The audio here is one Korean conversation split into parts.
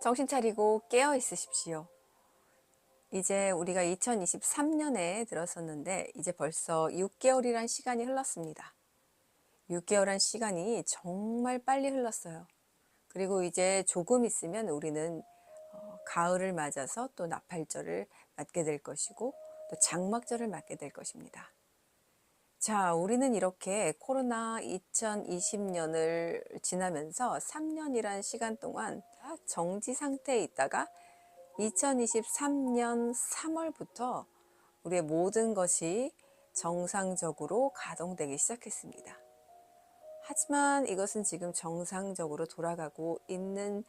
정신 차리고 깨어 있으십시오. 이제 우리가 2023년에 들어섰는데 이제 벌써 6개월이란 시간이 흘렀습니다. 6개월한 시간이 정말 빨리 흘렀어요. 그리고 이제 조금 있으면 우리는 가을을 맞아서 또 나팔절을 맞게 될 것이고 또 장막절을 맞게 될 것입니다. 자, 우리는 이렇게 코로나 2020년을 지나면서 3년이란 시간 동안 정지 상태에 있다가 2023년 3월부터 우리의 모든 것이 정상적으로 가동되기 시작했습니다. 하지만 이것은 지금 정상적으로 돌아가고 있는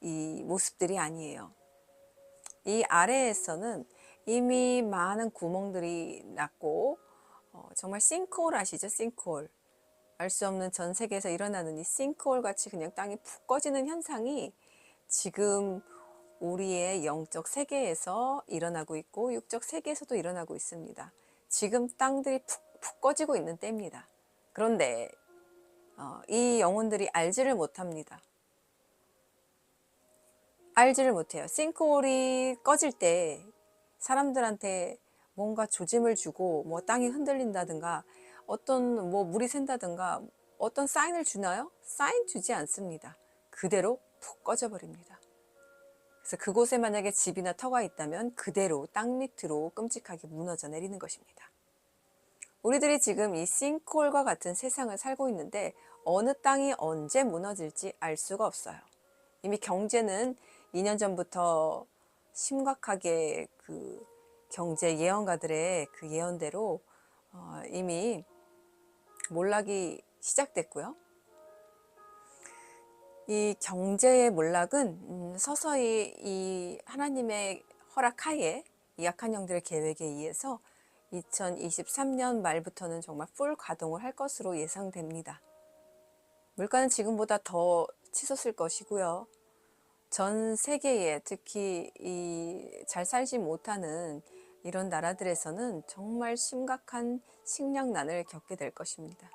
이 모습들이 아니에요. 이 아래에서는 이미 많은 구멍들이 났고 정말 싱크홀 아시죠? 싱크홀. 알 수 없는 전 세계에서 일어나는 이 싱크홀 같이 그냥 땅이 푹 꺼지는 현상이 지금 우리의 영적 세계에서 일어나고 있고 육적 세계에서도 일어나고 있습니다. 지금 땅들이 푹 꺼지고 있는 때입니다. 그런데 이 영혼들이 알지를 못합니다. 알지를 못해요. 싱크홀이 꺼질 때 사람들한테 뭔가 조짐을 주고 뭐 땅이 흔들린다든가 어떤 뭐 물이 샌다든가 어떤 사인을 주나요? 사인 주지 않습니다. 그대로 푹 꺼져 버립니다. 그래서 그곳에 만약에 집이나 터가 있다면 그대로 땅 밑으로 끔찍하게 무너져 내리는 것입니다. 우리들이 지금 이 싱크홀과 같은 세상을 살고 있는데 어느 땅이 언제 무너질지 알 수가 없어요. 이미 경제는 2년 전부터 심각하게 그 경제 예언가들의 그 예언대로 이미 몰락이 시작됐고요. 이 경제의 몰락은 서서히 이 하나님의 허락하에 이 약한 영들의 계획에 의해서 2023년 말부터는 정말 풀 가동을 할 것으로 예상됩니다. 물가는 지금보다 더 치솟을 것이고요. 전 세계에 특히 이 잘 살지 못하는 이런 나라들에서는 정말 심각한 식량난을 겪게 될 것입니다.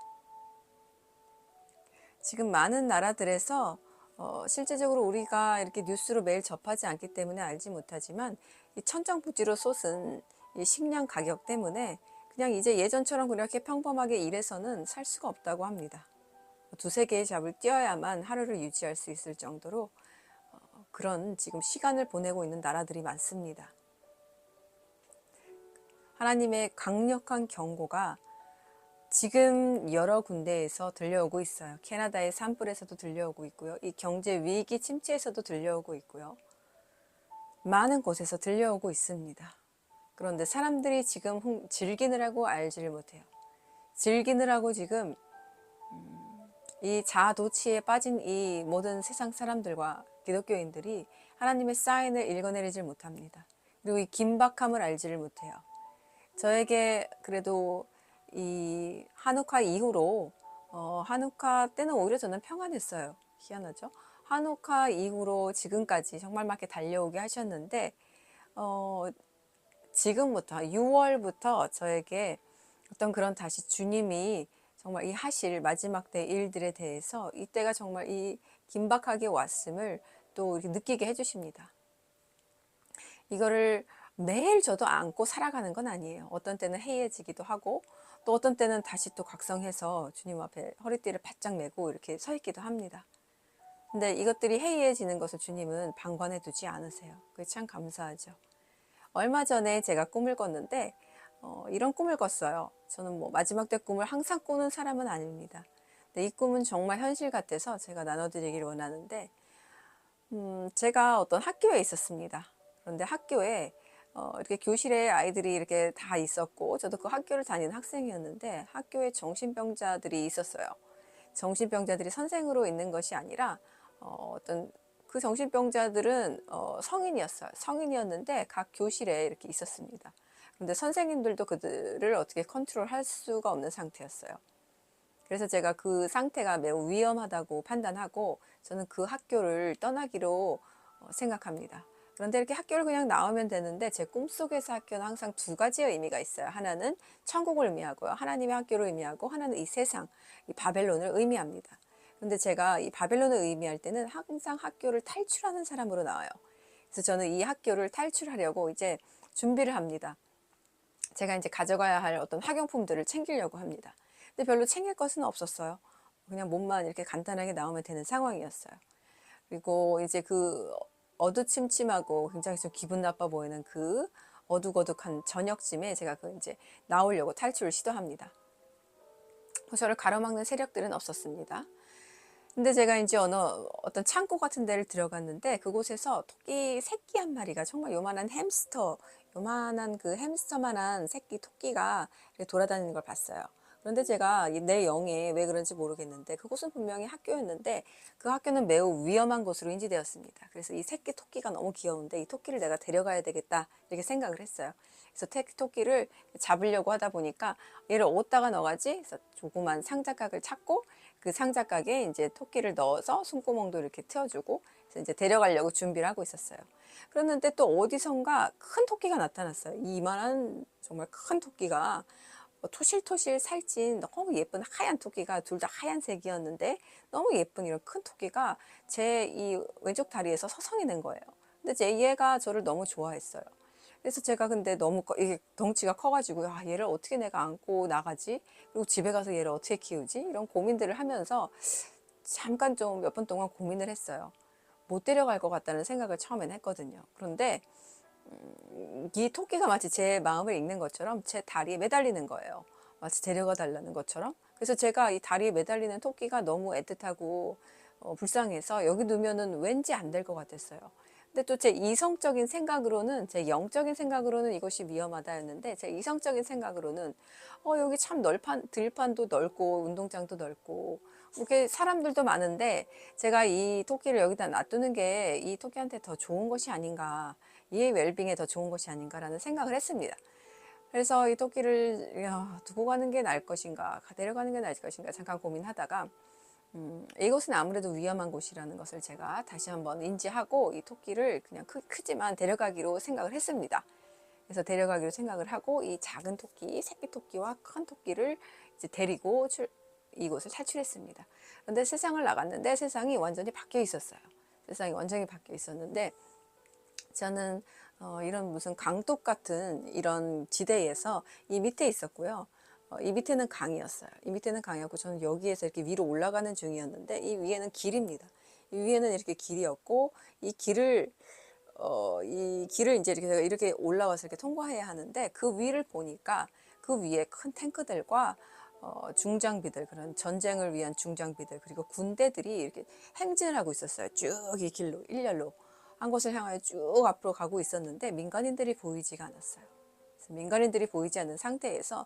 지금 많은 나라들에서 실제적으로 우리가 이렇게 뉴스로 매일 접하지 않기 때문에 알지 못하지만 이 천정부지로 솟은 이 식량 가격 때문에 그냥 이제 예전처럼 그렇게 평범하게 일해서는 살 수가 없다고 합니다. 두세 개의 잡을 뛰어야만 하루를 유지할 수 있을 정도로 그런 지금 시간을 보내고 있는 나라들이 많습니다. 하나님의 강력한 경고가 지금 여러 군데에서 들려오고 있어요. 캐나다의 산불에서도 들려오고 있고요. 이 경제 위기 침체에서도 들려오고 있고요. 많은 곳에서 들려오고 있습니다. 그런데 사람들이 지금 즐기느라고 알지를 못해요. 즐기느라고 지금 이 자아도취에 빠진 이 모든 세상 사람들과 기독교인들이 하나님의 사인을 읽어내리질 못합니다. 그리고 이 긴박함을 알지를 못해요. 저에게 그래도 이 한우카 이후로 한우카 때는 오히려 저는 평안했어요. 희한하죠? 한우카 이후로 지금까지 정말 막 이렇게 달려오게 하셨는데 지금부터 6월부터 저에게 어떤 그런 다시 주님이 정말 이 하실 마지막 때 일들에 대해서 이때가 정말 이 긴박하게 왔음을 또 이렇게 느끼게 해주십니다. 이거를 매일 저도 안고 살아가는 건 아니에요. 어떤 때는 해이해지기도 하고 또 어떤 때는 다시 또 각성해서 주님 앞에 허리띠를 바짝 메고 이렇게 서 있기도 합니다. 근데 이것들이 해이해지는 것을 주님은 방관해 두지 않으세요. 그게 참 감사하죠. 얼마 전에 제가 꿈을 꿨는데 이런 꿈을 꿨어요. 저는 뭐 마지막 때 꿈을 항상 꾸는 사람은 아닙니다. 근데 이 꿈은 정말 현실 같아서 제가 나눠드리길 원하는데 제가 어떤 학교에 있었습니다. 그런데 학교에 이렇게 교실에 아이들이 이렇게 다 있었고 저도 그 학교를 다니는 학생이었는데 학교에 정신병자들이 있었어요. 정신병자들이 선생으로 있는 것이 아니라 어떤 그 정신병자들은 성인이었어요. 성인이었는데 각 교실에 이렇게 있었습니다. 그런데 선생님들도 그들을 어떻게 컨트롤할 수가 없는 상태였어요. 그래서 제가 그 상태가 매우 위험하다고 판단하고 저는 그 학교를 떠나기로 생각합니다. 그런데 이렇게 학교를 그냥 나오면 되는데 제 꿈속에서 학교는 항상 두 가지의 의미가 있어요. 하나는 천국을 의미하고요. 하나님의 학교를 의미하고 하나는 이 세상, 이 바벨론을 의미합니다. 근데 제가 이 바벨론을 의미할 때는 항상 학교를 탈출하는 사람으로 나와요. 그래서 저는 이 학교를 탈출하려고 이제 준비를 합니다. 제가 이제 가져가야 할 어떤 학용품들을 챙기려고 합니다. 근데 별로 챙길 것은 없었어요. 그냥 몸만 이렇게 간단하게 나오면 되는 상황이었어요. 그리고 이제 그 어두침침하고 굉장히 좀 기분 나빠 보이는 그 어둑어둑한 저녁쯤에 제가 그 이제 나오려고 탈출을 시도합니다. 저를 가로막는 세력들은 없었습니다. 근데 제가 이제 어떤 창고 같은 데를 들어갔는데 그곳에서 토끼 새끼 한 마리가 정말 요만한 요만한 그 햄스터만한 새끼 토끼가 이렇게 돌아다니는 걸 봤어요. 그런데 제가 내 영에 왜 그런지 모르겠는데 그곳은 분명히 학교였는데 그 학교는 매우 위험한 곳으로 인지되었습니다. 그래서 이 새끼 토끼가 너무 귀여운데 이 토끼를 내가 데려가야 되겠다 이렇게 생각을 했어요. 그래서 토끼를 잡으려고 하다 보니까 얘를 어디다가 넣어가지? 그래서 조그만 상자각을 찾고 그 상자각에 이제 토끼를 넣어서 숨구멍도 이렇게 틔워주고 그래서 이제 데려가려고 준비를 하고 있었어요. 그랬는데 또 어디선가 큰 토끼가 나타났어요. 이만한 정말 큰 토끼가 토실토실 살찐 너무 예쁜 하얀 토끼가 둘 다 하얀색이었는데 너무 예쁜 이런 큰 토끼가 제 이 왼쪽 다리에서 서성이 는 거예요. 근데 얘가 저를 너무 좋아했어요. 그래서 제가 근데 너무 이게 덩치가 커가지고 얘를 어떻게 내가 안고 나가지? 그리고 집에 가서 얘를 어떻게 키우지? 이런 고민들을 하면서 잠깐 좀 몇 번 동안 고민을 했어요. 못 데려갈 것 같다는 생각을 처음엔 했거든요. 그런데 이 토끼가 마치 제 마음을 읽는 것처럼 제 다리에 매달리는 거예요. 마치 데려가 달라는 것처럼. 그래서 제가 이 다리에 매달리는 토끼가 너무 애틋하고 불쌍해서 여기 두면은 왠지 안 될 것 같았어요. 근데 또 제 이성적인 생각으로는 제 영적인 생각으로는 이것이 위험하다였는데 제 이성적인 생각으로는 여기 참 들판도 넓고 운동장도 넓고 이렇게 사람들도 많은데 제가 이 토끼를 여기다 놔두는 게 이 토끼한테 더 좋은 것이 아닌가, 얘의 웰빙에 더 좋은 것이 아닌가라는 생각을 했습니다. 그래서 이 토끼를 두고 가는 게 나을 것인가, 데려가는 게 나을 것인가 잠깐 고민하다가 이곳은 아무래도 위험한 곳이라는 것을 제가 다시 한번 인지하고 이 토끼를 그냥 크지만 데려가기로 생각을 했습니다. 그래서 데려가기로 생각을 하고 이 작은 토끼, 새끼 토끼와 큰 토끼를 이제 데리고 이곳을 탈출했습니다. 그런데 세상을 나갔는데 세상이 완전히 바뀌어 있었어요. 세상이 완전히 바뀌어 있었는데 저는 이런 무슨 강둑 같은 이런 지대에서 이 밑에 있었고요. 이 밑에는 강이었어요. 이 밑에는 강이었고 저는 여기에서 이렇게 위로 올라가는 중이었는데 이 위에는 길입니다. 이 위에는 이렇게 길이었고 이 길을 이제 이렇게 올라와서 이렇게 통과해야 하는데 그 위를 보니까 그 위에 큰 탱크들과 중장비들, 그런 전쟁을 위한 중장비들, 그리고 군대들이 이렇게 행진을 하고 있었어요. 쭉 이 길로 일렬로 한 곳을 향하여 쭉 앞으로 가고 있었는데 민간인들이 보이지가 않았어요. 그래서 민간인들이 보이지 않는 상태에서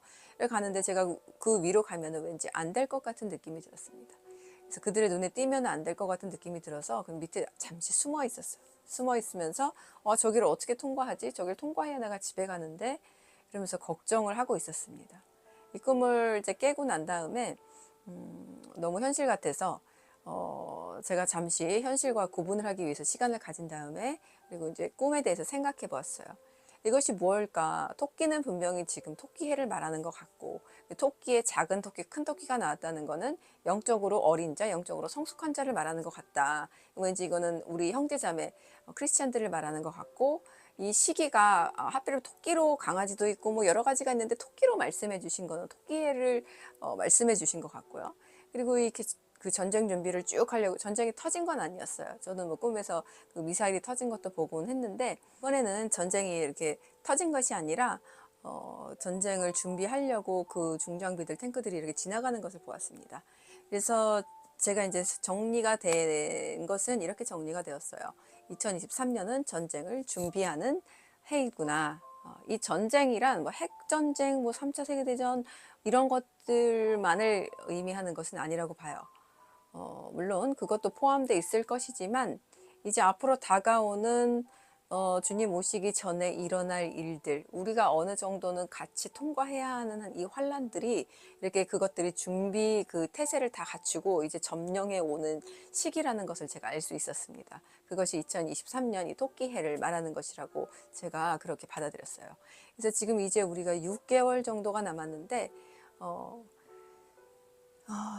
가는데 제가 그 위로 가면은 왠지 안 될 것 같은 느낌이 들었습니다. 그래서 그들의 눈에 띄면 안 될 것 같은 느낌이 들어서 그 밑에 잠시 숨어 있었어요. 숨어 있으면서 저기를 어떻게 통과하지? 저기를 통과해야 내가 집에 가는데 이러면서 걱정을 하고 있었습니다. 이 꿈을 이제 깨고 난 다음에 너무 현실 같아서 제가 잠시 현실과 구분을 하기 위해서 시간을 가진 다음에 그리고 이제 꿈에 대해서 생각해 보았어요. 이것이 무엇일까? 토끼는 분명히 지금 토끼해를 말하는 것 같고 토끼의 작은 토끼, 큰 토끼가 나왔다는 것은 영적으로 어린 자, 영적으로 성숙한 자를 말하는 것 같다. 왠지 이거는 우리 형제자매 크리스찬들을 말하는 것 같고 이 시기가 하필 토끼로 강아지도 있고 뭐 여러 가지가 있는데 토끼로 말씀해 주신 거는 토끼해를 말씀해 주신 것 같고요. 그리고 이렇게 그 전쟁 준비를 쭉 하려고 전쟁이 터진 건 아니었어요. 저는 뭐 꿈에서 그 미사일이 터진 것도 보곤 했는데 이번에는 전쟁이 이렇게 터진 것이 아니라 전쟁을 준비하려고 그 중장비들 탱크들이 이렇게 지나가는 것을 보았습니다. 그래서 제가 이제 정리가 된 것은 이렇게 정리가 되었어요. 2023년은 전쟁을 준비하는 해이구나. 이 전쟁이란 뭐 핵전쟁, 뭐 3차 세계대전 이런 것들만을 의미하는 것은 아니라고 봐요. 물론 그것도 포함되어 있을 것이지만 이제 앞으로 다가오는 주님 오시기 전에 일어날 일들, 우리가 어느 정도는 같이 통과해야 하는 이 환란들이 이렇게 그것들이 준비 그 태세를 다 갖추고 이제 점령해 오는 시기라는 것을 제가 알 수 있었습니다. 그것이 2023년 이 토끼해를 말하는 것이라고 제가 그렇게 받아들였어요. 그래서 지금 이제 우리가 6개월 정도가 남았는데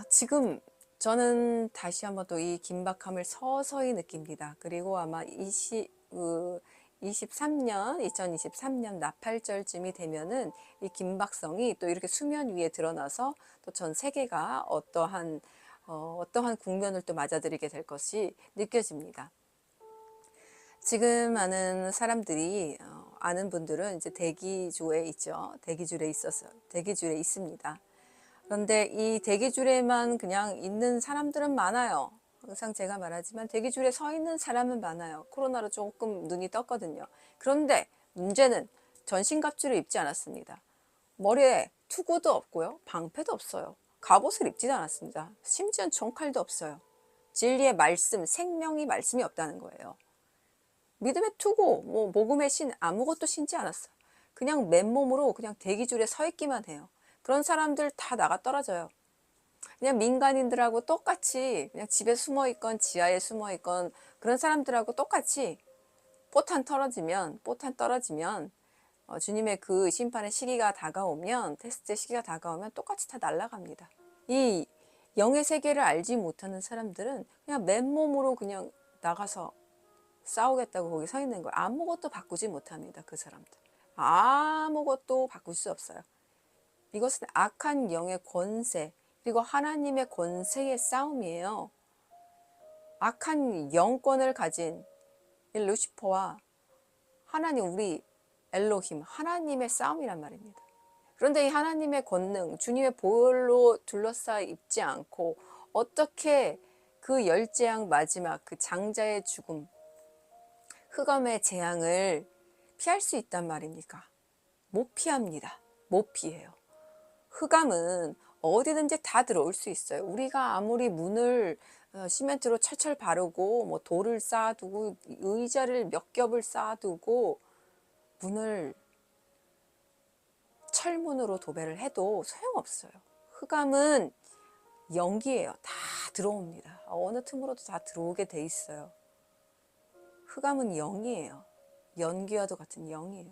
지금 저는 다시 한번 또 이 긴박함을 서서히 느낍니다. 그리고 아마 2023년 나팔절쯤이 되면은 이 긴박성이 또 이렇게 수면 위에 드러나서 또 전 세계가 어떠한 국면을 또 맞아들이게 될 것이 느껴집니다. 지금 아는 사람들이 아는 분들은 이제 대기줄에 있죠. 대기줄에 있습니다. 그런데 이 대기줄에만 그냥 있는 사람들은 많아요. 항상 제가 말하지만 대기줄에 서 있는 사람은 많아요. 코로나로 조금 눈이 떴거든요. 그런데 문제는 전신갑주를 입지 않았습니다. 머리에 투구도 없고요. 방패도 없어요. 갑옷을 입지도 않았습니다. 심지어 총칼도 없어요. 진리의 말씀, 생명이 말씀이 없다는 거예요. 믿음의 투구, 복음의 신 아무것도 신지 않았어. 그냥 맨몸으로 그냥 대기줄에 서 있기만 해요. 그런 사람들 다 나가 떨어져요. 그냥 민간인들하고 똑같이 그냥 집에 숨어 있건 지하에 숨어 있건 그런 사람들하고 똑같이 포탄 떨어지면 주님의 그 심판의 시기가 다가오면, 테스트의 시기가 다가오면 똑같이 다 날아갑니다. 이 영의 세계를 알지 못하는 사람들은 그냥 맨몸으로 그냥 나가서 싸우겠다고 거기 서 있는 거예요. 아무것도 바꾸지 못합니다. 그 사람들. 아무것도 바꿀 수 없어요. 이것은 악한 영의 권세, 그리고 하나님의 권세의 싸움이에요. 악한 영권을 가진 이 루시퍼와 하나님, 우리 엘로힘, 하나님의 싸움이란 말입니다. 그런데 이 하나님의 권능, 주님의 보혈로 둘러싸여 있지 않고 어떻게 그 열재앙 마지막, 그 장자의 죽음, 흑암의 재앙을 피할 수 있단 말입니까? 못 피합니다. 못 피해요. 흑암은 어디든지 다 들어올 수 있어요. 우리가 아무리 문을 시멘트로 철철 바르고 돌을 쌓아두고 의자를 몇 겹을 쌓아두고 문을 철문으로 도배를 해도 소용없어요. 흑암은 연기예요. 다 들어옵니다. 어느 틈으로도 다 들어오게 돼 있어요. 흑암은 영이에요. 연기와도 같은 영이에요.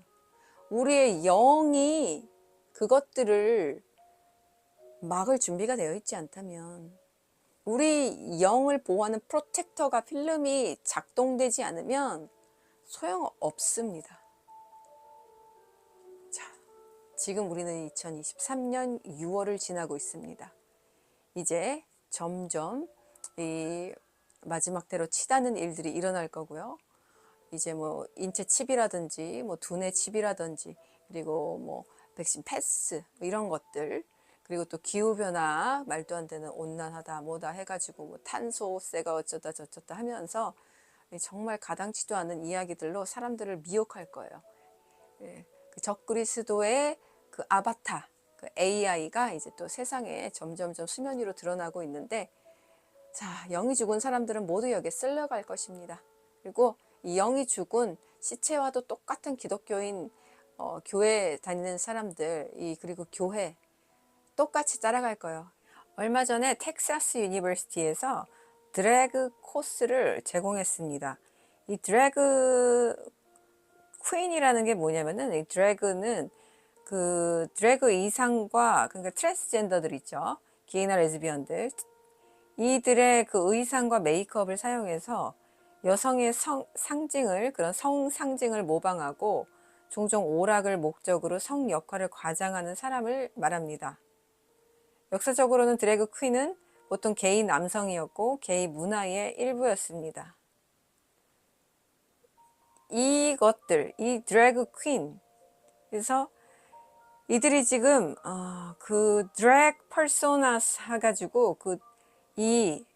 우리의 영이 그것들을 막을 준비가 되어 있지 않다면, 우리 영을 보호하는 프로텍터가 필름이 작동되지 않으면 소용없습니다. 자, 지금 우리는 2023년 6월을 지나고 있습니다. 이제 점점 이 마지막 때로 치닫는 일들이 일어날 거고요. 이제 인체 칩이라든지 두뇌 칩이라든지, 그리고 백신 패스 이런 것들, 그리고 또 기후변화, 말도 안 되는 온난하다 뭐다 해가지고 탄소세가 어쩌다 저쩌다 하면서 정말 가당치도 않은 이야기들로 사람들을 미혹할 거예요. 그 적그리스도의 그 아바타, 그 AI가 이제 또 세상에 점점점 수면 위로 드러나고 있는데, 자, 영이 죽은 사람들은 모두 여기에 쓸려갈 것입니다. 그리고 이 영이 죽은 시체와도 똑같은 기독교인, 교회 다니는 사람들, 그리고 교회 똑같이 따라갈 거예요. 얼마 전에 텍사스 유니버시티에서 드래그 코스를 제공했습니다. 이 드래그 퀸이라는 게 뭐냐면은, 이 드래그는 그 드래그 의상과, 그러니까 트랜스젠더들 있죠. 게이나 레즈비언들. 이들의 그 의상과 메이크업을 사용해서 여성의 그런 성 상징을 모방하고 종종 오락을 목적으로 성 역할을 과장하는 사람을 말합니다. 역사적으로는 드래그 퀸은 보통 게이 남성이었고 게이 문화의 일부였습니다. 이 드래그 퀸, 그래서 이들이 지금 그 드래그 퍼소나스 해가지고 이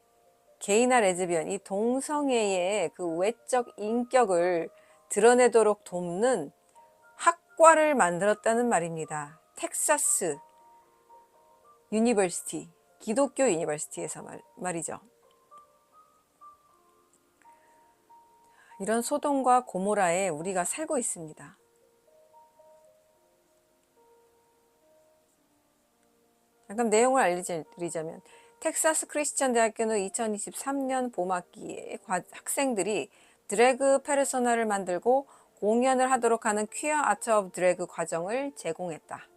게이나 레즈비언, 이 동성애의 그 외적 인격을 드러내도록 돕는 학과를 만들었다는 말입니다. 텍사스 유니버시티, 기독교 유니버시티에서 말이죠. 이런 소돔과 고모라에 우리가 살고 있습니다. 잠깐 내용을 알려드리자면, 텍사스 크리스천 대학교는 2023년 봄학기에 학생들이 드래그 페르소나를 만들고 공연을 하도록 하는 퀴어 아트 오브 드래그 과정을 제공했다.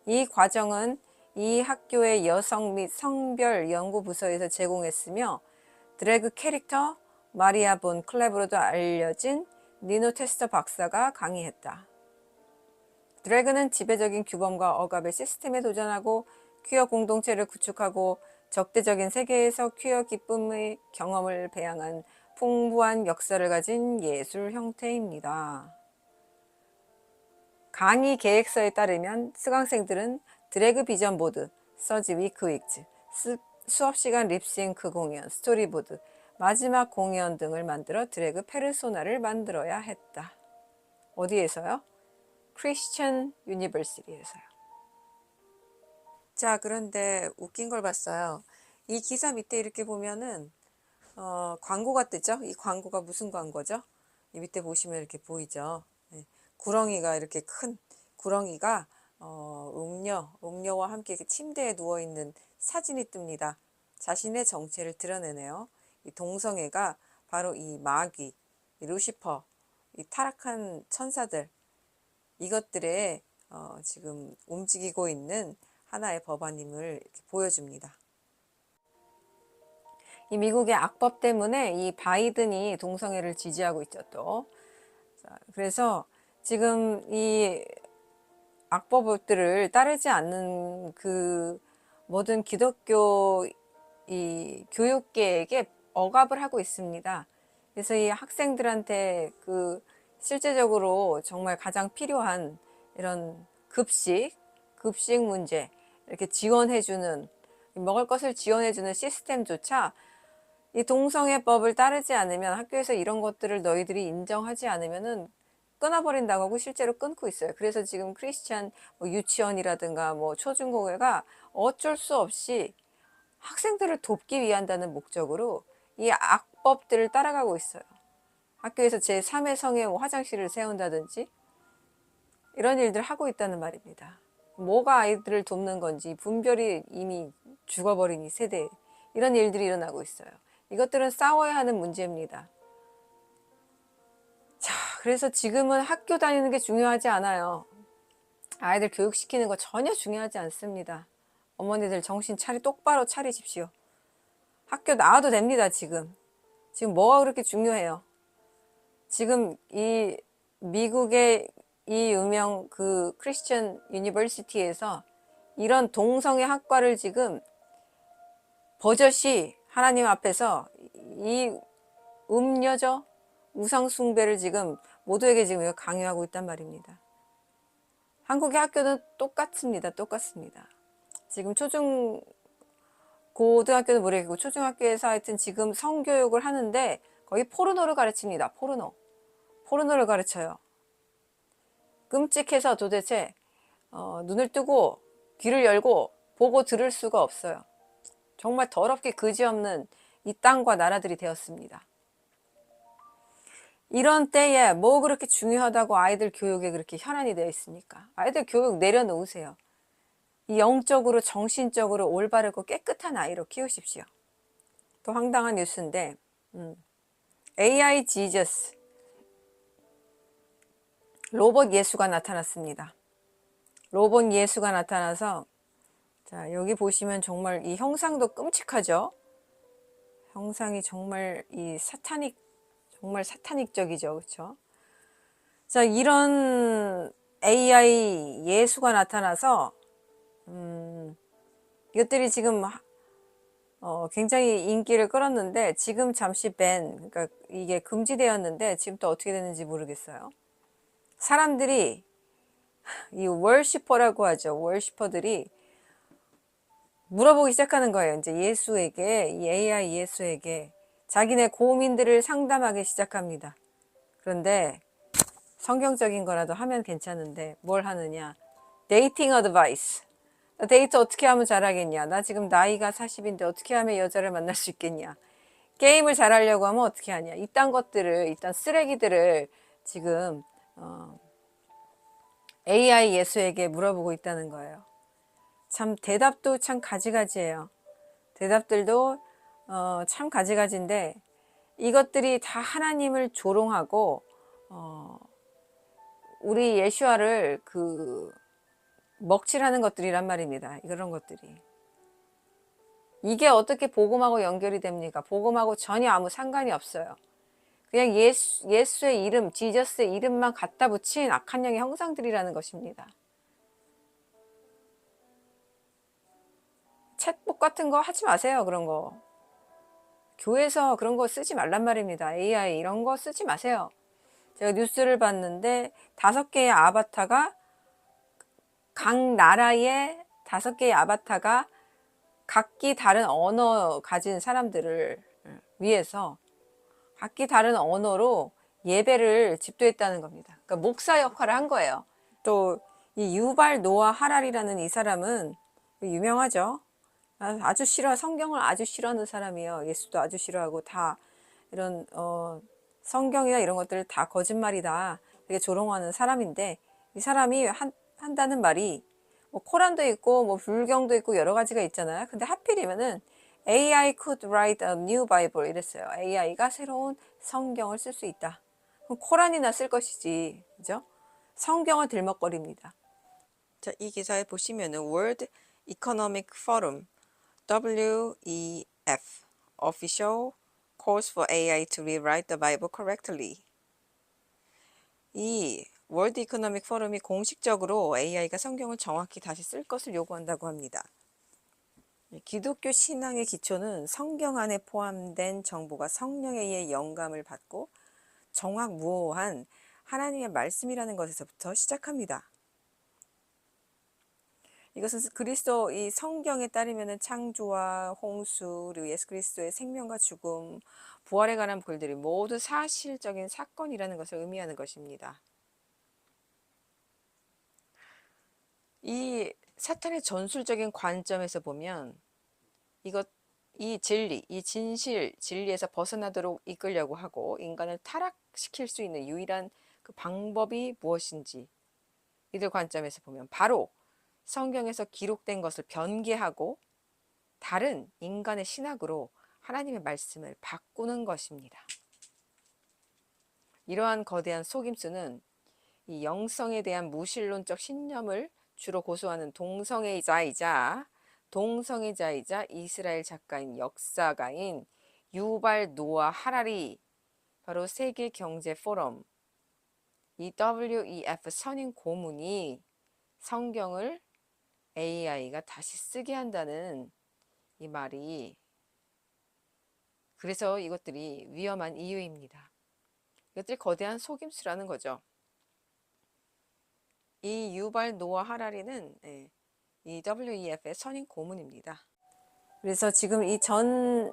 이 과정은 이 학교의 여성 및 성별 연구 부서에서 제공했으며 드래그 캐릭터 마리아 본 클레브로도 알려진 니노 테스터 박사가 강의했다. 드래그는 지배적인 규범과 억압의 시스템에 도전하고 퀴어 공동체를 구축하고 적대적인 세계에서 퀴어 기쁨의 경험을 배양한 풍부한 역사를 가진 예술 형태입니다. 강의 계획서에 따르면 수강생들은 드래그 비전 보드, 서지 위크 윅즈, 수업시간 립싱크 공연, 스토리보드, 마지막 공연 등을 만들어 드래그 페르소나를 만들어야 했다. 어디에서요? 크리스천 유니버시티에서요. 자, 그런데 웃긴 걸 봤어요. 이 기사 밑에 이렇게 보면은 광고가 뜨죠? 이 광고가 무슨 광고죠? 이 밑에 보시면 이렇게 보이죠? 네. 구렁이가 이렇게 큰 구렁이가 웅녀와 함께 이렇게 침대에 누워있는 사진이 뜹니다. 자신의 정체를 드러내네요. 이 동성애가 바로 이 마귀, 이 루시퍼, 이 타락한 천사들, 이것들에 지금 움직이고 있는 하나의 법안임을 이렇게 보여줍니다. 이 미국의 악법 때문에 이 바이든이 동성애를 지지하고 있죠, 또. 자, 그래서 지금 이 악법들을 따르지 않는 그 모든 기독교 이 교육계에게 억압을 하고 있습니다. 그래서 이 학생들한테 그 실제적으로 정말 가장 필요한 이런 급식 문제, 이렇게 지원해주는, 먹을 것을 지원해주는 시스템조차 이 동성애법을 따르지 않으면, 학교에서 이런 것들을 너희들이 인정하지 않으면은 끊어버린다고 하고 실제로 끊고 있어요. 그래서 지금 크리스찬 유치원이라든가 초중고가 어쩔 수 없이 학생들을 돕기 위한다는 목적으로 이 악법들을 따라가고 있어요. 학교에서 제3의 성의 화장실을 세운다든지 이런 일들을 하고 있다는 말입니다. 뭐가 아이들을 돕는 건지, 분별이 이미 죽어버린 이 세대, 이런 일들이 일어나고 있어요. 이것들은 싸워야 하는 문제입니다. 자, 그래서 지금은 학교 다니는 게 중요하지 않아요. 아이들 교육시키는 거 전혀 중요하지 않습니다. 어머니들 정신 똑바로 차리십시오. 학교 나와도 됩니다. 지금 뭐가 그렇게 중요해요? 지금 이 미국의 이 유명 그 크리스천 유니버시티에서 이런 동성애 학과를 지금 버젓이 하나님 앞에서 이 음녀죠, 우상 숭배를 지금 모두에게 지금 강요하고 있단 말입니다. 한국의 학교는 똑같습니다. 지금 고등학교는 모르겠고 초중학교에서 하여튼 지금 성교육을 하는데 거의 포르노를 가르칩니다. 포르노를 가르쳐요. 끔찍해서 도대체 눈을 뜨고 귀를 열고 보고 들을 수가 없어요. 정말 더럽게 그지없는 이 땅과 나라들이 되었습니다. 이런 때에 뭐 그렇게 중요하다고 아이들 교육에 그렇게 혈안이 되어 있습니까? 아이들 교육 내려놓으세요. 이 영적으로 정신적으로 올바르고 깨끗한 아이로 키우십시오. 또 황당한 뉴스인데 AI 지저스, 로봇 예수가 나타났습니다. 로봇 예수가 나타나서, 자, 여기 보시면 정말 이 형상도 끔찍하죠. 형상이 정말 정말 사타닉적이죠. 그렇죠? 자, 이런 AI 예수가 나타나서 이것들이 지금 굉장히 인기를 끌었는데 지금 잠시 그러니까 이게 금지되었는데 지금 또 어떻게 되는지 모르겠어요. 사람들이 이 월시퍼라고 하죠. 월시퍼들이 물어보기 시작하는 거예요. 이제 예수에게, 이 AI 예수에게 자기네 고민들을 상담하기 시작합니다. 그런데 성경적인 거라도 하면 괜찮은데 뭘 하느냐? 데이팅 어드바이스. 데이트 어떻게 하면 잘하겠냐? 나 지금 나이가 40인데 어떻게 하면 여자를 만날 수 있겠냐? 게임을 잘하려고 하면 어떻게 하냐? 이딴 것들을, 이딴 쓰레기들을 지금 AI 예수에게 물어보고 있다는 거예요. 참 대답도 참 가지가지예요. 대답들도 참 가지가지인데 이것들이 다 하나님을 조롱하고 우리 예수아를 먹칠하는 것들이란 말입니다. 이런 것들이. 이게 어떻게 복음하고 연결이 됩니까? 복음하고 전혀 아무 상관이 없어요. 그냥 예수의 이름, 지저스의 이름만 갖다 붙인 악한 영의 형상들이라는 것입니다. 챗봇 같은 거 하지 마세요. 그런 거. 교회에서 그런 거 쓰지 말란 말입니다. AI 이런 거 쓰지 마세요. 제가 뉴스를 봤는데 5개의 아바타가 각 나라의 5개의 아바타가 각기 다른 언어 가진 사람들을 위해서 각기 다른 언어로 예배를 집도했다는 겁니다. 그러니까 목사 역할을 한 거예요. 또 이 유발 노아 하랄이라는 이 사람은 유명하죠. 아주 싫어, 성경을 아주 싫어하는 사람이에요. 예수도 아주 싫어하고 다 이런 성경이나 이런 것들을 다 거짓말이다 이렇게 조롱하는 사람인데, 이 사람이 한다는 말이 뭐 코란도 있고 뭐 불경도 있고 여러 가지가 있잖아요. 근데 하필이면은 AI could write a new Bible 이랬어요. AI가 새로운 성경을 쓸 수 있다. 그럼 코란이나 쓸 것이지, 그죠? 성경을 들먹거립니다. 자, 이 기사에 보시면은 World Economic Forum WEF official calls for AI to rewrite the Bible correctly. 이 월드 이코노믹 포럼이 공식적으로 AI가 성경을 정확히 다시 쓸 것을 요구한다고 합니다. 기독교 신앙의 기초는 성경 안에 포함된 정보가 성령에 의해 영감을 받고 정확무오한 하나님의 말씀이라는 것에서부터 시작합니다. 이것은 그리스도 이 성경에 따르면 창조와 홍수 그리고 예수 그리스도의 생명과 죽음, 부활에 관한 글들이 모두 사실적인 사건이라는 것을 의미하는 것입니다. 이 사탄의 전술적인 관점에서 보면 이 진리, 이 진리에서 벗어나도록 이끌려고 하고 인간을 타락시킬 수 있는 유일한 그 방법이 무엇인지, 이들 관점에서 보면 바로 성경에서 기록된 것을 변개하고 다른 인간의 신학으로 하나님의 말씀을 바꾸는 것입니다. 이러한 거대한 속임수는 이 영성에 대한 무신론적 신념을 주로 고수하는 동성애자이자 이스라엘 작가인 역사가인 유발 노아 하랄이 바로 세계 경제 포럼 이 WEF 선임 고문이 성경을 AI가 다시 쓰게 한다는 이 말이, 그래서 이것들이 위험한 이유입니다. 이것들이 거대한 속임수라는 거죠. 이 유발 노아 하라리는 이 WEF의 선임 고문입니다. 그래서 지금 이 전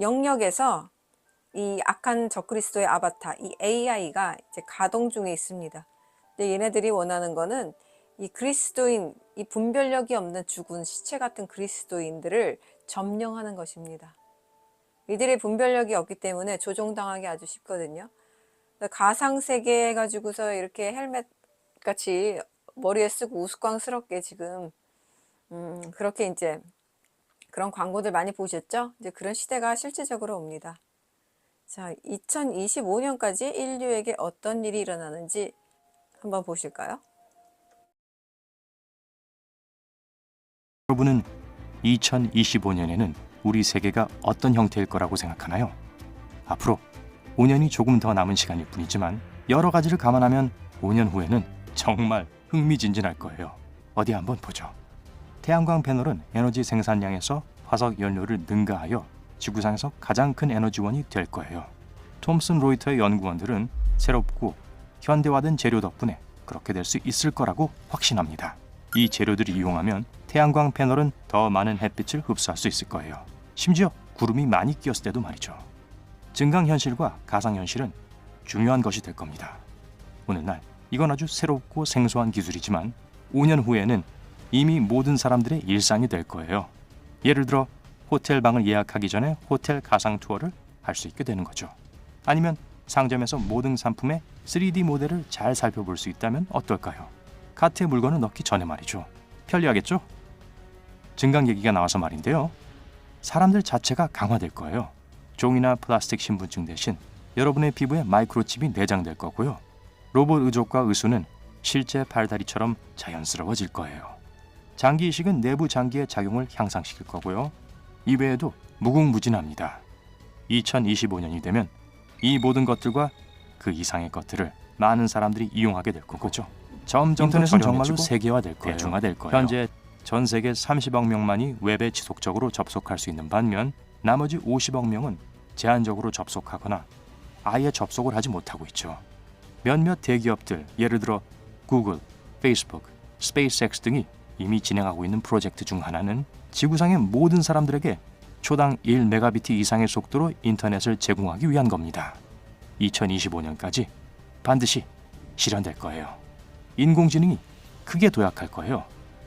영역에서 이 악한 적그리스도의 아바타, 이 AI가 이제 가동 중에 있습니다. 근데 얘네들이 원하는 거는 이 그리스도인, 이 분별력이 없는 죽은 시체 같은 그리스도인들을 점령하는 것입니다. 이들의 분별력이 없기 때문에 조종당하기 아주 쉽거든요. 가상세계 해가지고서 이렇게 헬멧 같이 머리에 쓰고 우스꽝스럽게 지금 그렇게 이제 그런 광고들 많이 보셨죠? 이제 그런 시대가 실질적으로 옵니다. 자, 2025년까지 인류에게 어떤 일이 일어나는지 한번 보실까요? 여러분은 2025년에는 우리 세계가 어떤 형태일 거라고 생각하나요? 앞으로 5년이 조금 더 남은 시간일 뿐이지만 여러 가지를 감안하면 5년 후에는 정말 흥미진진할 거예요. 어디 한번 보죠. 태양광 패널은 에너지 생산량에서 화석 연료를 능가하여 지구상에서 가장 큰 에너지원이 될 거예요. 톰슨 로이터의 연구원들은 새롭고 현대화된 재료 덕분에 그렇게 될 수 있을 거라고 확신합니다. 이 재료들을 이용하면 태양광 패널은 더 많은 햇빛을 흡수할 수 있을 거예요. 심지어 구름이 많이 끼었을 때도 말이죠. 증강현실과 가상현실은 중요한 것이 될 겁니다. 오늘날 이건 아주 새롭고 생소한 기술이지만 5년 후에는 이미 모든 사람들의 일상이 될 거예요. 예를 들어 호텔 방을 예약하기 전에 호텔 가상 투어를 할 수 있게 되는 거죠. 아니면 상점에서 모든 상품의 3D 모델을 잘 살펴볼 수 있다면 어떨까요? 카트에 물건을 넣기 전에 말이죠. 편리하겠죠? 증강 얘기가 나와서 말인데요. 사람들 자체가 강화될 거예요. 종이나 플라스틱 신분증 대신 여러분의 피부에 마이크로칩이 내장될 거고요. 로봇 의족과 의수는 실제 팔다리처럼 자연스러워질 거예요. 장기 이식은 내부 장기의 작용을 향상시킬 거고요. 이외에도 무궁무진합니다. 2025년이 되면 이 모든 것들과 그 이상의 것들을 많은 사람들이 이용하게 될 거죠. 점점 인터넷은 정말로 세계화될 거예요. 대중화될 거예요. 현재 전 세계 30억 명만이 웹에 지속적으로 접속할 수 있는 반면 나머지 50억 명은 제한적으로 접속하거나 아예 접속을 하지 못하고 있죠. 몇몇 대기업들, 예를 들어 구글, 페이스북, 스페이스X 등이 이미 진행하고 있는 프로젝트 중 하나는 지구상의 모든 사람들에게 초당 1메가비트 이상의 속도로 인터넷을 제공하기 위한 겁니다. 2025년까지 반드시 실현될 거예요. 인공지능이 크게 도약할 거예요.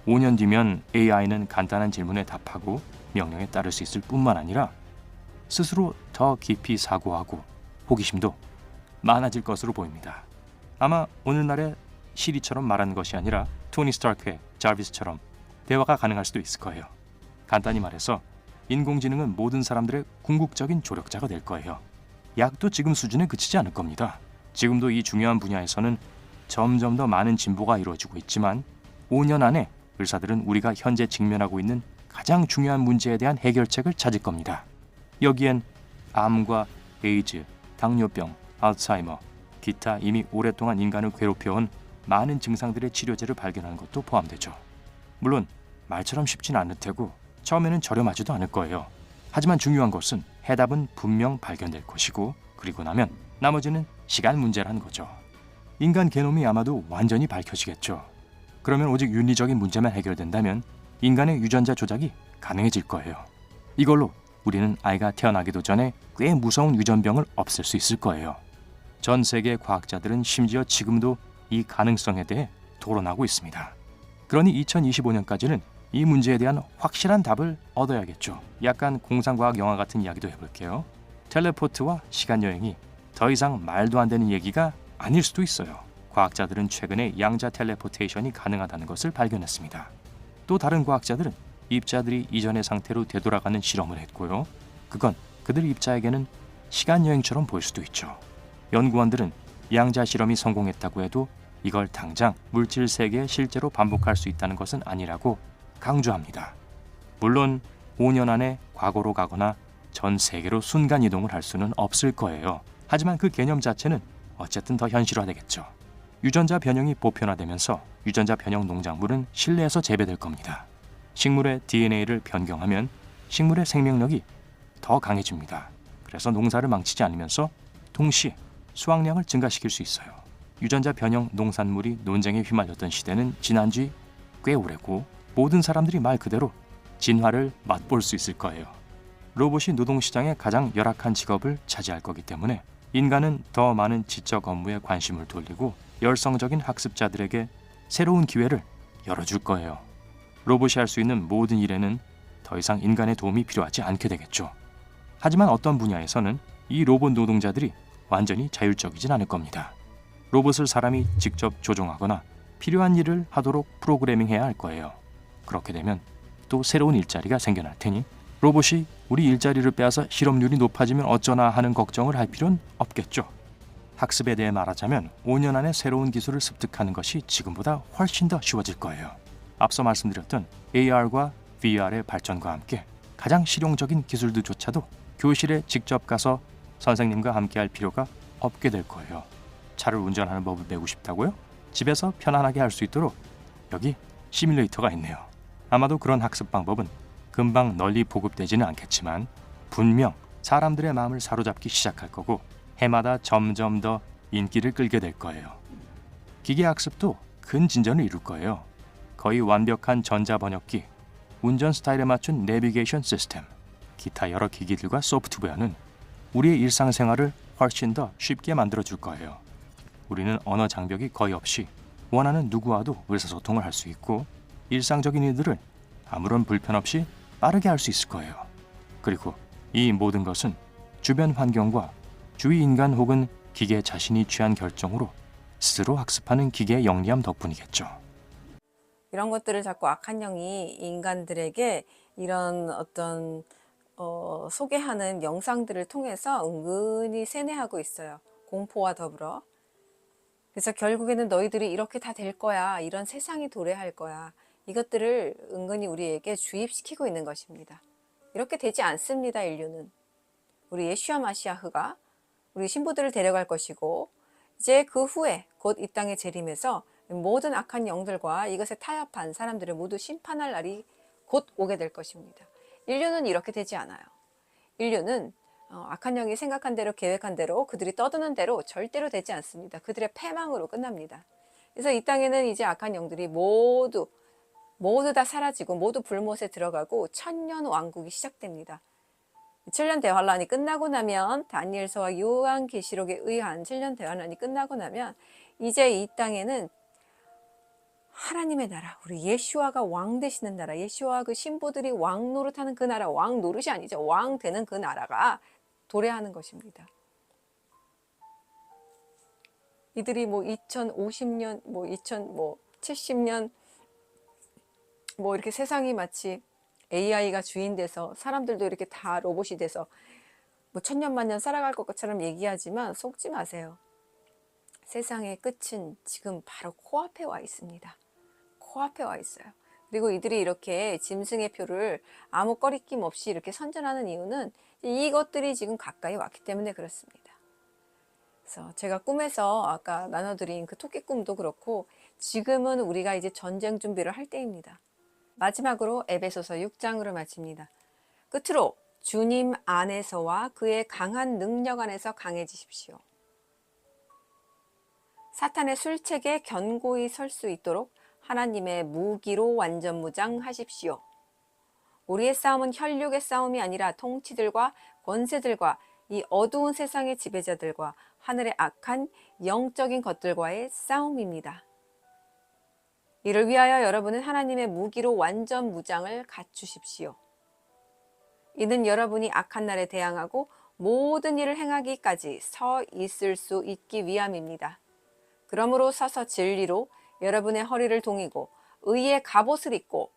5년 뒤면 AI는 간단한 질문에 답하고 명령에 따를 수 있을 뿐만 아니라 스스로 더 깊이 사고하고 호기심도 많아질 것으로 보입니다. 아마 오늘날의 시리처럼 말하는 것이 아니라 토니 스타크의 자비스처럼 대화가 가능할 수도 있을 거예요. 간단히 말해서 인공지능은 모든 사람들의 궁극적인 조력자가 될 거예요. 약도 지금 수준에 그치지 않을 겁니다. 지금도 이 중요한 분야에서는 점점 더 많은 진보가 이루어지고 있지만 5년 안에 의사들은 우리가 현재 직면하고 있는 가장 중요한 문제에 대한 해결책을 찾을 겁니다. 여기엔 암과 에이즈, 당뇨병, 알츠하이머, 기타 이미 오랫동안 인간을 괴롭혀온 많은 증상들의 치료제를 발견하는 것도 포함되죠. 물론 말처럼 쉽진 않을 테고 처음에는 저렴하지도 않을 거예요. 하지만 중요한 것은 해답은 분명 발견될 것이고 그리고 나면 나머지는 시간 문제라는 거죠. 인간 게놈이 아마도 완전히 밝혀지겠죠. 그러면 오직 윤리적인 문제만 해결된다면 인간의 유전자 조작이 가능해질 거예요. 이걸로 우리는 아이가 태어나기도 전에 꽤 무서운 유전병을 없앨 수 있을 거예요. 전 세계 과학자들은 심지어 지금도 이 가능성에 대해 토론하고 있습니다. 그러니 2025년까지는 이 문제에 대한 확실한 답을 얻어야겠죠. 약간 공상과학 영화 같은 이야기도 해볼게요. 텔레포트와 시간여행이 더 이상 말도 안 되는 얘기가 아닐 수도 있어요. 과학자들은 최근에 양자 텔레포테이션이 가능하다는 것을 발견했습니다. 또 다른 과학자들은 입자들이 이전의 상태로 되돌아가는 실험을 했고요. 그건 그들 입자에게는 시간여행처럼 보일 수도 있죠. 연구원들은 양자 실험이 성공했다고 해도 이걸 당장 물질 세계에 실제로 반복할 수 있다는 것은 아니라고 강조합니다. 물론 5년 안에 과거로 가거나 전 세계로 순간이동을 할 수는 없을 거예요. 하지만 그 개념 자체는 어쨌든 더 현실화되겠죠. 유전자 변형이 보편화되면서 유전자 변형 농작물은 실내에서 재배될 겁니다. 식물의 DNA를 변경하면 식물의 생명력이 더 강해집니다. 그래서 농사를 망치지 않으면서 동시에 수확량을 증가시킬 수 있어요. 유전자 변형 농산물이 논쟁에 휘말렸던 시대는 지난 지 꽤 오래고 모든 사람들이 말 그대로 진화를 맛볼 수 있을 거예요. 로봇이 노동시장의 가장 열악한 직업을 차지할 거기 때문에 인간은 더 많은 지적 업무에 관심을 돌리고 열성적인 학습자들에게 새로운 기회를 열어줄 거예요. 로봇이 할 수 있는 모든 일에는 더 이상 인간의 도움이 필요하지 않게 되겠죠. 하지만 어떤 분야에서는 이 로봇 노동자들이 완전히 자율적이진 않을 겁니다. 로봇을 사람이 직접 조종하거나 필요한 일을 하도록 프로그래밍해야 할 거예요. 그렇게 되면 또 새로운 일자리가 생겨날 테니 로봇이 우리 일자리를 빼앗아 실업률이 높아지면 어쩌나 하는 걱정을 할 필요는 없겠죠. 학습에 대해 말하자면 5년 안에 새로운 기술을 습득하는 것이 지금보다 훨씬 더 쉬워질 거예요. 앞서 말씀드렸던 AR과 VR의 발전과 함께 가장 실용적인 기술들조차도 교실에 직접 가서 선생님과 함께 할 필요가 없게 될 거예요. 차를 운전하는 법을 배우고 싶다고요? 집에서 편안하게 할 수 있도록 여기 시뮬레이터가 있네요. 아마도 그런 학습 방법은 금방 널리 보급되지는 않겠지만 분명 사람들의 마음을 사로잡기 시작할 거고 해마다 점점 더 인기를 끌게 될 거예요. 기계 학습도 큰 진전을 이룰 거예요. 거의 완벽한 전자 번역기, 운전 스타일에 맞춘 내비게이션 시스템, 기타 여러 기기들과 소프트웨어는 우리의 일상생활을 훨씬 더 쉽게 만들어줄 거예요. 우리는 언어 장벽이 거의 없이 원하는 누구와도 의사소통을 할 수 있고 일상적인 일들을 아무런 불편 없이 빠르게 할 수 있을 거예요. 그리고 이 모든 것은 주변 환경과 주위 인간 혹은 기계 자신이 취한 결정으로 스스로 학습하는 기계의 영리함 덕분이겠죠. 이런 것들을 자꾸 악한 영이 인간들에게 이런 어떤 소개하는 영상들을 통해서 은근히 세뇌하고 있어요. 공포와 더불어. 그래서 결국에는 너희들이 이렇게 다 될 거야. 이런 세상이 도래할 거야. 이것들을 은근히 우리에게 주입시키고 있는 것입니다. 이렇게 되지 않습니다. 인류는. 우리 예슈아 마시아흐가 우리 신부들을 데려갈 것이고 이제 그 후에 곧 이 땅에 재림해서 모든 악한 영들과 이것에 타협한 사람들을 모두 심판할 날이 곧 오게 될 것입니다. 인류는 이렇게 되지 않아요. 인류는 악한 영이 생각한 대로 계획한 대로 그들이 떠드는 대로 절대로 되지 않습니다. 그들의 패망으로 끝납니다. 그래서 이 땅에는 이제 악한 영들이 모두 다 사라지고 모두 불못에 들어가고 천년 왕국이 시작됩니다. 7년 대환란이 끝나고 나면 다니엘서와 요한계시록에 의한 7년 대환란이 끝나고 나면 이제 이 땅에는 하나님의 나라, 우리 예수아가 왕 되시는 나라, 예수아 그 신부들이 왕 노릇하는 그 나라, 왕 노릇이 아니죠. 왕 되는 그 나라가 도래하는 것입니다. 이들이 뭐 2050년, 뭐 2070년 뭐 이렇게 세상이 마치 AI가 주인 돼서 사람들도 이렇게 다 로봇이 돼서 뭐 천년만년 살아갈 것처럼 얘기하지만 속지 마세요. 세상의 끝은 지금 바로 코앞에 와 있습니다. 코앞에 와 있어요. 그리고 이들이 이렇게 짐승의 표를 아무 꺼리낌 없이 이렇게 선전하는 이유는 이것들이 지금 가까이 왔기 때문에 그렇습니다. 그래서 제가 꿈에서 아까 나눠드린 그 토끼 꿈도 그렇고 지금은 우리가 이제 전쟁 준비를 할 때입니다. 마지막으로 에베소서 6장으로 마칩니다. 끝으로 주님 안에서와 그의 강한 능력 안에서 강해지십시오. 사탄의 술책에 견고히 설 수 있도록 하나님의 무기로 완전 무장하십시오. 우리의 싸움은 혈육의 싸움이 아니라 통치들과 권세들과 이 어두운 세상의 지배자들과 하늘의 악한 영적인 것들과의 싸움입니다. 이를 위하여 여러분은 하나님의 무기로 완전 무장을 갖추십시오. 이는 여러분이 악한 날에 대항하고 모든 일을 행하기까지 서 있을 수 있기 위함입니다. 그러므로 서서 진리로 여러분의 허리를 동이고 의의 갑옷을 입고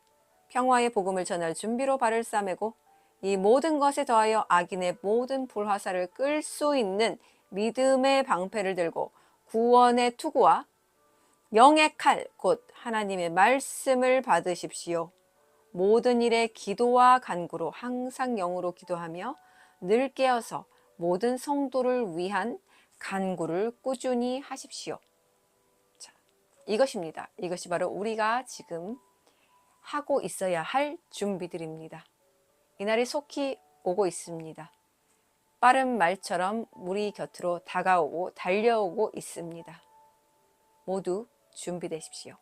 평화의 복음을 전할 준비로 발을 싸매고 이 모든 것에 더하여 악인의 모든 불화살을 끌 수 있는 믿음의 방패를 들고 구원의 투구와 영의 칼, 곧 하나님의 말씀을 받으십시오. 모든 일에 기도와 간구로 항상 영으로 기도하며 늘 깨어서 모든 성도를 위한 간구를 꾸준히 하십시오. 자, 이것입니다. 이것이 바로 우리가 지금 하고 있어야 할 준비들입니다. 이날이 속히 오고 있습니다. 빠른 말처럼 우리 곁으로 다가오고 달려오고 있습니다. 모두 준비되십시오.